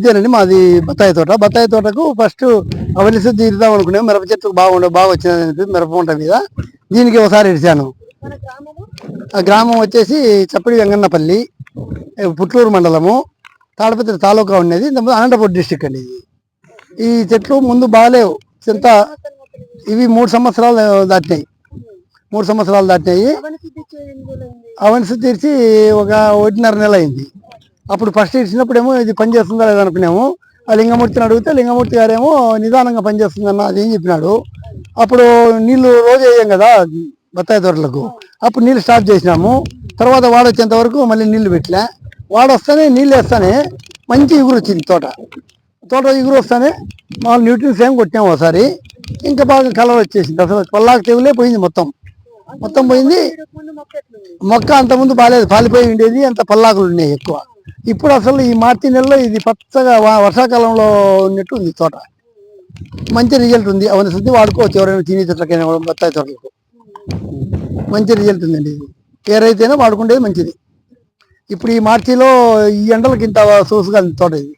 ఇదేనండి మాది బత్తాయి తోట. బత్తాయి తోటకు ఫస్ట్ అవని శుద్ధి ఇద్దాం అనుకున్నాం. మిరప చెట్టు బాగా వచ్చిందని మిరప పంట మీద దీనికి ఒకసారి ఇడిచాను. ఆ గ్రామం వచ్చేసి చప్పడి వెంగన్నపల్లి, పుట్లూరు మండలము, తాడపత్రి తాలూకా ఉండేది. అనంతపురం డిస్టిక్ అండి. ఈ చెట్లు ముందు బాగాలేవు. చింత ఇవి 3 సంవత్సరాలు దాటినాయి. 3 సంవత్సరాలు దాటినాయి. అవని శుద్ధి ఇచ్చి ఒక 1.5 నెల అయింది. అప్పుడు ఫస్ట్ ఇచ్చినప్పుడేమో ఇది పని చేస్తుందా లేదా అనుకున్నాము. ఆ లింగమూర్తిని అడిగితే లింగమూర్తి గారేమో నిదానంగా పనిచేస్తుందన్న అది ఏం చెప్పినాడు. అప్పుడు నీళ్లు రోజు వేయం కదా బత్తాయి తోటలకు, అప్పుడు నీళ్ళు స్టార్ట్ చేసినాము. తర్వాత వాడ వచ్చేంత వరకు మళ్ళీ నీళ్లు పెట్టలే. వాడొస్తానే నీళ్ళు వేస్తానే మంచి ఇగురు వచ్చింది. తోట ఇగురు వస్తానే మామూలు న్యూట్రియన్స్ ఏం కొట్టాము ఒకసారి. ఇంకా బాగా కలర్ వచ్చేసింది. అసలు పల్లాకు తెగులే పోయింది. మొత్తం పోయింది. మొక్క అంతకుముందు బాగాలేదు, పాలిపోయి ఉండేది. అంత పల్లాకులు ఉన్నాయి ఎక్కువ. ఇప్పుడు అసలు ఈ మార్చి నెలలో ఇది పచ్చగా వర్షాకాలంలో ఉన్నట్టు ఉంది. తోట మంచి రిజల్ట్ ఉంది. అవన్నీ శుద్ధి వాడుకోవచ్చు ఎవరైనా తినే చెట్లకైనా, బత్తాయి తోటలకు మంచి రిజల్ట్ ఉందండి. ఇది ఏ రైతైనా వాడుకుంటేది మంచిది. ఇప్పుడు ఈ మార్చిలో ఈ ఎండలకి ఇంత సోసుగా తోట ఇది.